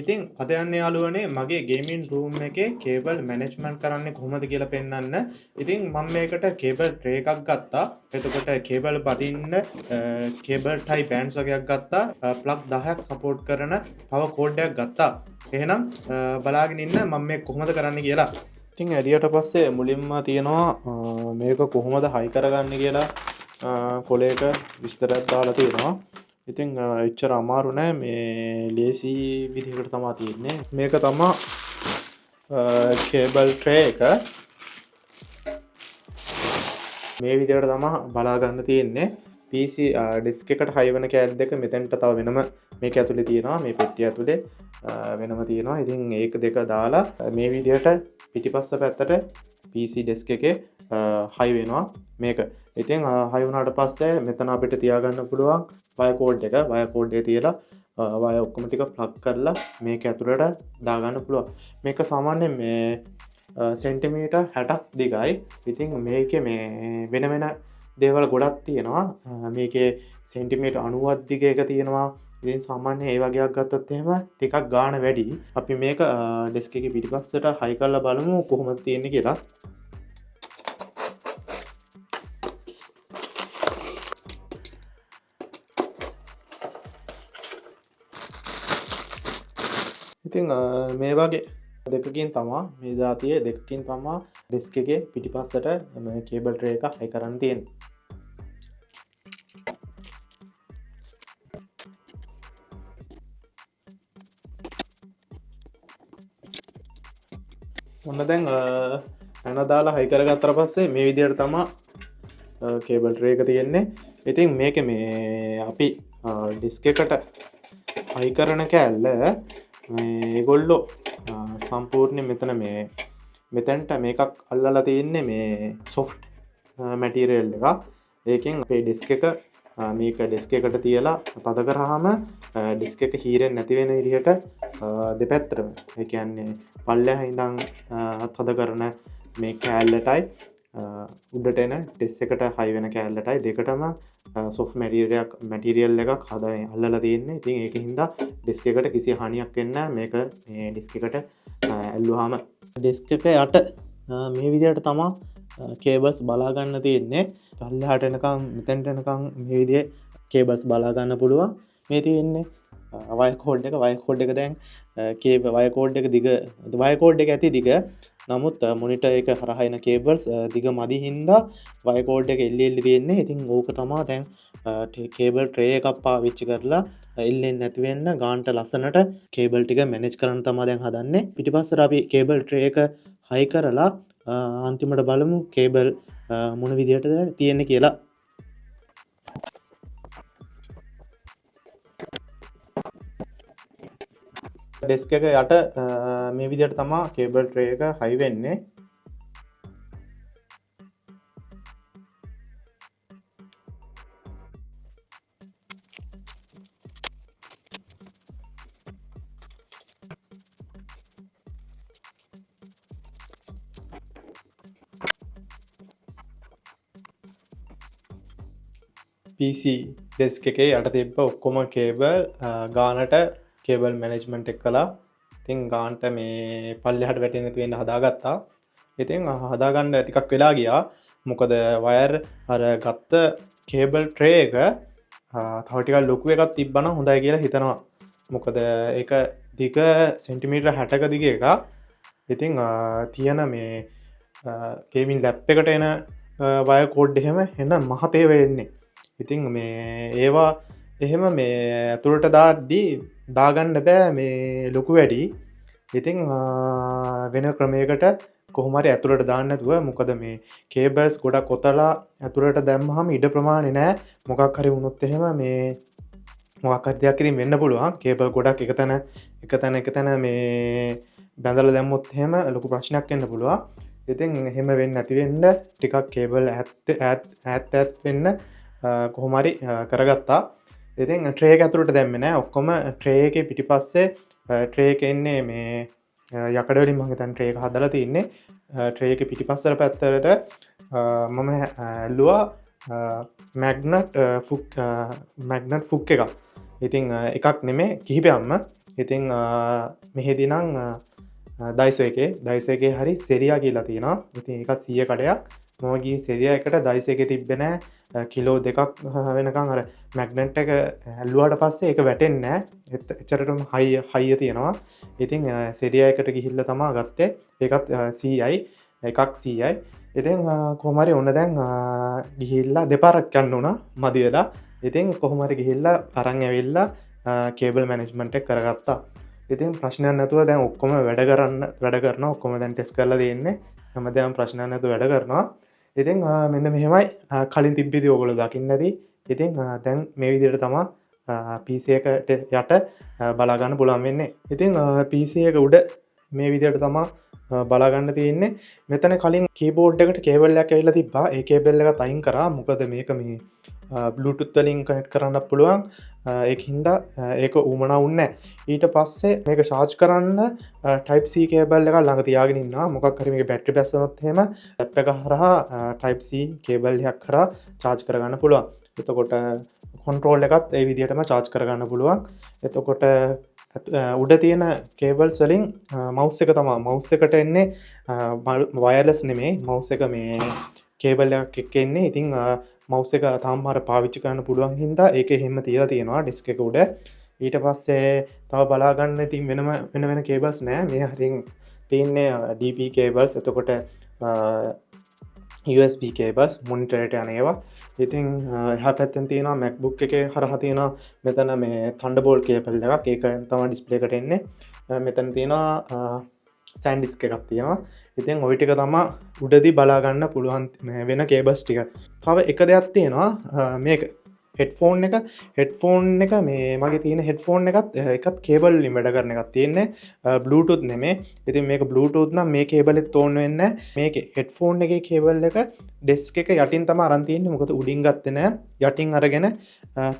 ඉතින් අද යන්නේ යාළුවනේ මගේ ගේමින් රූම් එකේ කේබල් මැනේජ්මන්ට් කරන්නේ කොහොමද කියලා පෙන්වන්න. ඉතින් මම මේකට කේබල් ට්‍රේ එකක් ගත්තා. එතකොට කේබල් බදින්න කේබල් ටයි බෑන්ඩ්ස් වගේක් ගත්තා. ප්ලග් 10ක් සපෝට් කරන පවර් කෝඩ් එකක් ගත්තා. එහෙනම් බලාගෙන ඉන්න මම මේක කොහොමද කරන්න කියලා. ඉතින් එළියට පස්සේ මුලින්ම තියෙනවා මේක කොහොමද හයි කරගන්නේ කියලා කොලේක විස්තරයක් දාලා තියෙනවා. ඉතින් එච්චර අමාරු නෑ මේ ලේසි විදිහකට තමා තියෙන්නේ. මේක තමා කේබල් ට්‍රේ එක මේ විදිහට තමා බලා ගන්න තියෙන්නේ. PC ඩිස්ක් එකට හයි වෙන කෑලි දෙක මෙතෙන්ට තව වෙනම මේක ඇතුලේ තියෙනවා. මේ පෙට්ටිය ඇතුලේ වෙනම තියෙනවා. ඉතින් ඒක දෙක දාලා මේ විදිහට පිටිපස්ස පැත්තට PC ඩෙස්ක් එකේ හයි වෙනවා මේක. ඉතින් හයි වුණාට පස්සේ මෙතන අපිට තියාගන්න පුළුවන් වයර් කෝඩ් එක. වයර් කෝඩ් එක තියලා වයර් ඔක්කොම ටික ප්ලග් කරලා මේක ඇතුළට දාගන්න පුළුවන්. මේක සාමාන්‍යයෙන් මේ සෙන්ටිමීටර් 60ක් දිගයි. ඉතින් මේකේ මේ වෙන වෙන දේවල් ගොඩක් තියෙනවා. මේකේ සෙන්ටිමීටර් 90ක් දිග එක තියෙනවා. ඉතින් සාමාන්‍යයෙන් ඒ වගේක් ගත්තොත් එහෙම ටිකක් ගාණ වැඩි. අපි මේක ඩෙස්ක් එකේ පිටිපස්සට හයි කරලා බලමු කොහොමද තියෙන්නේ කියලා. ඉතින් මේ වගේ දෙකකින් තමා මේ ජාතියේ දෙකකින් තමා ඩෙස්ක් එකේ පිටිපස්සට කේබල් ට්‍රේ එක හයි කරන්න තියෙන්නේ. ඔන්න දැන් ඇන දාලා හයි කරගත්තට පස්සේ මේ විදිහට තමා කේබල් ට්‍රේ එක තියෙන්නේ. ඉතින් මේක මේ අපි ඩිස්ක් එකට හයි කරන කෑල්ල ඒගොල්ලෝ සම්පූර්ණයෙන් මෙතන මේ මෙතැන්ට මේකක් අල්ලලා තියෙන්නේ මේ සොෆ්ට් මැටීරියල් එක. ඒකෙන් අපේ ඩිස්ක් එක මේක ඩිස්ක් එකට තියලා තද කරාම ඩිස්ක් එක හීරෙන්නේ නැති වෙන විදිහට දෙපැත්තටම ඒ කියන්නේ පල්ලෙහා ඉඳන් තද කරන මේ කෑල්ලටයි උඩට එන ඩිස්ක් එකට හයි වෙන කෑල්ලටයි දෙකටම සොෆ්ට් මැටීරියල් එකක් හදා අල්ලලා තියෙන්නේ. ඉතින් ඒක හින්දා ඩිස්ක් එකට කිසි හානියක් වෙන්නේ නැහැ. මේක මේ ඩිස්ක් එකට ඇල්ලුවාම ඩිස්ක් එක යට මේ විදිහට තමා කේබල්ස් බලා ගන්න තියෙන්නේ. පල්ලෙහාට එනකම් මෙතෙන්ට එනකම් මේ විදිහේ කේබල්ස් බලා ගන්න පුළුවන්. මේ තියෙන්නේ වයර් කෝඩ් එක දැන් වයර් කෝඩ් එක දිග වයර් කෝඩ් එක ඇති දිග. නමුත් මොනිටර් එක හරහා එන කේබල්ස් දිග මදි හින්දා වයර් කෝඩ් එක එල්ලි තියෙන්නේ. ඉතින් ඕක තමා දැන් කේබල් ට්‍රේ එකක් පාවිච්චි කරලා එල්ලෙන්නේ නැති වෙන්න ගානට ලස්සනට කේබල් ටික මැනේජ් කරන්න තමා දැන් හදන්නේ. පිටිපස්සට අපි කේබල් ට්‍රේ එක හයි කරලා අන්තිමට බලමු කේබල් මොන විදිහටද තියෙන්නේ කියලා. ඩෙස්ක් එක යට මේ විදිහට තමා කේබල් ට්‍රේ එක හයි වෙන්නේ. PC ඩෙස්ක් එකේ යට තිබ්බ ඔක්කොම කේබල් ගානට කේබල් මැනේජ්මන්ට් එක කළා. ඉතින් ගානට මේ පල්ලෙහාට වැටෙන්නේ නැති වෙන්න හදාගත්තා. ඉතින් හදාගන්න ටිකක් වෙලා ගියා. මොකද වයර් අර ගත්ත කේබල් ට්‍රේ එක තව ටිකක් ලොකු එකක් තිබ්බනම් හොඳයි කියලා හිතනවා. මොකද ඒක දිග සෙන්ටිමීටර් 60ක දිග එකක්. ඉතින් තියෙන මේ ගේමින් ලැප් එකට එන වයර් කෝඩ් එහෙම එන මහතේ වෙන්නේ. ඉතින් මේ ඒවා එහෙම මේ ඇතුළට දාද්දී දාගන්න බෑ මේ ලොකු වැඩි. ඉතින් වෙන ක්‍රමයකට කොහොම හරි ඇතුළට දාන්න නැතුව මොකද මේ කේබල්ස් ගොඩක් කොතලා ඇතුළට දැම්මහම ඉඩ ප්‍රමාණය නෑ. මොකක් හරි වුණොත් එහෙම මේ මොකක් හරි දෙයක් ඉතින් වෙන්න පුළුවන්. කේබල් ගොඩක් එක තැන මේ බැඳලා දැම්මොත් එහෙම ලොකු ප්‍රශ්නයක් වෙන්න පුළුවන්. ඉතින් එහෙම වෙන්නේ නැති වෙන්න ටිකක් කේබල් ඈත් වෙන්න කොහොම හරි කරගත්තා. ඉතින් ට්‍රේ එක ඇතුළට දැම්මේ නෑ. ඔක්කොම ට්‍රේ එකේ පිටිපස්සේ ට්‍රේ එක ඉන්නේ මේ යකඩ වලින් මම හිතන්නේ ට්‍රේ එක හදලා තින්නේ. ට්‍රේ එකේ පිටිපස්සට පැත්තට මම ඇල්ලුවා මැග්නට් ෆුක් එකක්. ඉතින් එකක් නෙමෙයි කිහිපයක්ම. ඉතිං මෙහෙදි නම් දයිසෝ එකේ හරි සෙරියා කියලා තියෙනවා. ඉතින් එකත් 100 කඩයක්. මම ගියේ සෙරියා එකට දයිසෝ එකේ තිබ්බේ නෑ. කිලෝ 2ක් වෙනකන් අර මැග්නට් එක ඇල්ලුවාට පස්සේ ඒක වැටෙන්නේ නෑ. එච්චරටම හයිය තියෙනවා. ඉතින් සෙරියා එකට ගිහිල්ලා තමයි ගත්තේ. ඒකත් 100යි. එකක් 100යි. ඉතින් කොහොම හරි ඔන්න දැන් ගිහිල්ලා දෙපාරක් යන්න උනා මදි වෙලා. ඉතින් කොහොම හරි ගිහිල්ලා අරන් ඇවිල්ලා කේබල් මැනේජ්මන්ට් එක කරගත්තා. ඉතින් ප්‍රශ්නයක් නැතුව දැන් ඔක්කොම වැඩ කරනවා. ඔක්කොම දැන් ටෙස්ට් කරලා දෙන්නේ. හැමදාම ප්‍රශ්නයක් නැතුව වැඩ කරනවා. ඉතින් මෙන්න මෙහෙමයි කලින් තිබ්බ විදිහ ඔයගොල්ලෝ දකින්න ඇති. ඉතින් දැන් මේ විදිහට තමයි PC එකට යට බලා ගන්න පුළුවන් වෙන්නේ. ඉතින් PC එක උඩ මේ විදිහට තමයි බලා ගන්න තියෙන්නේ. මෙතන කලින් කීබෝඩ් එකට කේබල් එකක් ඇවිල්ලා තිබ්බා. ඒ කේබල් එකත් අයින් කරා. මොකද මේක මේ Bluetooth වලින් කනෙක්ට් කරන්න පුළුවන්. ඒකින්ද ඒක උමනා වුන්නේ නැහැ. ඊට පස්සේ මේක charge කරන්න type C කේබල් එකක් ළඟ තියාගෙන ඉන්නවා. මොකක් හරි මේකේ බැටරි බැස්සනොත් එහෙම ලැප් එක හරහා type C කේබල් එකක් කරා charge කරගන්න පුළුවන්. එතකොට control එකත් ඒ විදිහටම charge කරගන්න පුළුවන්. එතකොට උඩ තියෙන කේබල්ස් වලින් මවුස් එක තමයි මවුස් එකට එන්නේ වයර්ලස් නෙමෙයි මවුස් එක මේ කේබල් එකක් එක්ක එන්නේ. ඉතින් මවුස් එක තාම අර පාවිච්චි කරන්න පුළුවන් හින්දා ඒක එහෙම තියලා තියෙනවා ඩෙස්ක් එක උඩ. ඊට පස්සේ තව බලා ගන්න ඉතින් වෙන කේබල්ස් නෑ. මේ හරින් තියෙන්නේ DP කේබල්ස්. එතකොට USB කේබල්ස් මොනිටර් එකට යන ඒවා. ඉතින් එහා පැත්තෙන් තියෙනවා MacBook එකේ හරහා තියෙනවා මෙතන මේ Thunderbolt කේබල් එකක්. ඒක තමයි ඩිස්ප්ලේ එකට එන්නේ. මෙතන තියෙනවා සෑන්ඩිස්ක් එකක් තියෙනවා. ඉතින් ওই ටික තමයි උඩදී බලා ගන්න පුළුවන් වෙන කේබල්ස් ටික. තව එක දෙයක් තියෙනවා මේක හෙඩ්ෆෝන් එක මේ මගේ තියෙන හෙඩ්ෆෝන් එකත් කේබල් වලින් වැඩ කරන එකක් තියෙන්නේ Bluetooth නෙමෙයි. ඉතින් මේක Bluetooth නම් මේ කේබල් එකත් ඕන වෙන්නේ නැහැ. මේකේ හෙඩ්ෆෝන් එකේ කේබල් එක ඩෙස්ක් එක යටින් තමයි අරන් තියෙන්නේ. මොකද උඩින් ගත්තේ නැහැ. යටින් අරගෙන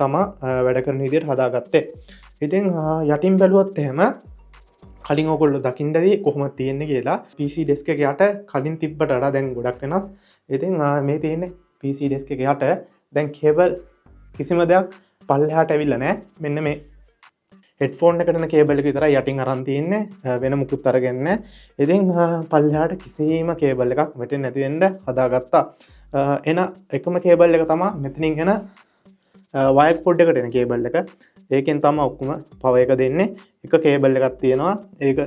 තමයි වැඩ කරන විදිහට හදාගත්තේ. ඉතින් යටින් බැලුවොත් එහෙම කලින් ඔයගොල්ලෝ දකින්න ඇති කොහොමද තියෙන්නේ කියලා. PC desk එක යට කලින් තිබ්බට වඩා දැන් ගොඩක් වෙනස්. ඉතින් මේ තියෙන්නේ PC desk එක යට දැන් කේබල් කිසිම දෙයක් පල්ලෙහාට ඇවිල්ලා නැහැ. මෙන්න මේ හෙඩ්ෆෝන් එකට යන කේබල් එක විතරයි යටින් අරන් තියෙන්නේ. වෙන මුකුත් අරගෙන නැහැ. ඉතින් පල්ලෙහාට කිසිම කේබල් එකක් වැටෙන්නේ නැති වෙන්න හදාගත්තා. එන එකම කේබල් එක තමයි මෙතනින් එන වයර් පොඩ් එකට එන කේබල් එක. ඒකෙන් තමයි ඔක්කොම පවර් එක දෙන්නේ. එක කේබල් එකක් තියෙනවා. ඒක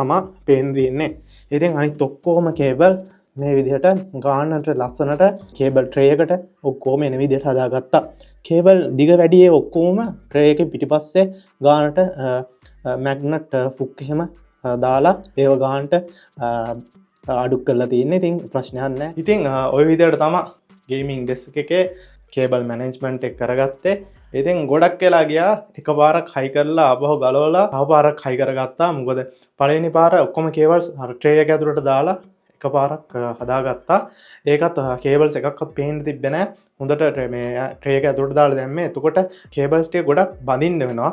තමයි පේන් දෙන්නේ. ඉතින් අනිත් ඔක්කොම කේබල් මේ විදිහට ගානට ලස්සනට කේබල් ට්‍රේ එකට ඔක්කොම එන විදිහට හදාගත්තා. කේබල් දිග වැඩි ඔක්කොම ට්‍රේ එකේ පිටිපස්සේ ගානට මැග්නට් ෆුක් එහෙම දාලා ඒව ගානට අඩු කරලා තියෙන්නේ. ඉතින් ප්‍රශ්නයක් නැහැ. ඉතින් ওই විදිහට තමයි ගේමින් ඩෙස්ක් එකේ කේබල් මැනේජ්මන්ට් එක කරගත්තේ. ඉතින් ගොඩක් වෙලා ගියා එකපාරක් හයි කරලා ආපහු ගලවලා තව පාරක් හයි කරගත්තා. මොකද පළවෙනි පාර ඔක්කොම කේබල්ස් අර ට්‍රේ එක ඇතුළට දාලා එකපාරක් හදාගත්තා. ඒකත් කේබල්ස් එකක්වත් පේන්න තිබ්බේ නැහැ. හොඳට මේ ට්‍රේ එක ඇතුළට දාලා දැම්මේ. එතකොට කේබල්ස් ටික ගොඩක් බඳින්න වෙනවා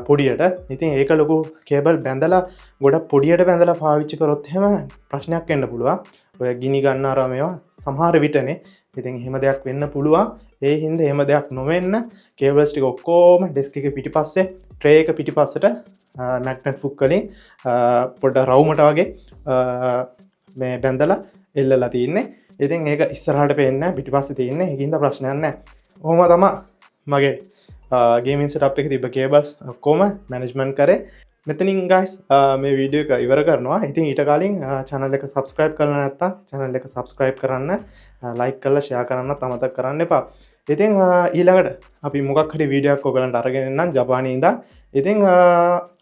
පොඩියට. ඉතින් ඒක ලොකු කේබල් බැඳලා ගොඩක් පොඩියට බැඳලා පාවිච්චි කරොත් එහෙම ප්‍රශ්නයක් වෙන්න පුළුවන්. ඔය ගිනි ගන්න අර මේවා සමහර විටනේ. ඉතින් එහෙම දෙයක් වෙන්න පුළුවන්. ඒ හින්දා එහෙම දෙයක් නොවෙන්න කේබල්ස් ටික ඔක්කොම ඩෙස්ක් එකේ පිටිපස්සේ ට්‍රේ එක පිටිපස්සට මැග්නට් ෆුක් වලින් පොඩ රවුමට වගේ මේ බැඳලා එල්ලලා තින්නේ. ඉතින් ඒක ඉස්සරහට පේන්නේ නැහැ පිටිපස්සේ තින්නේ. ඒකින්ද ප්‍රශ්නයක් නැහැ. ඔහොම තමයි මගේ ගේමින් සෙටප් එකේ තිබ්බ කේබල්ස් ඔක්කොම මැනේජ්මන්ට් කරේ. මෙතනින් guys මේ වීඩියෝ එක ඉවර කරනවා. ඉතින් ඊට කලින් channel එක subscribe කරලා නැත්නම් channel එක subscribe කරන්න, like කරලා share කරන්නත් අමතක කරන්න එපා. ඉතින් ඊළඟට අපි මොකක් හරි වීඩියෝ එකක් ඔයගලන්ට අරගෙන එන්නම් ජපානයේ ඉඳන්. ඉතින්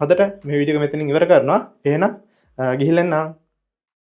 අදට මේ වීඩියෝ එක මෙතනින් ඉවර කරනවා. එහෙනම් ගිහිල්ලා එන්නම්.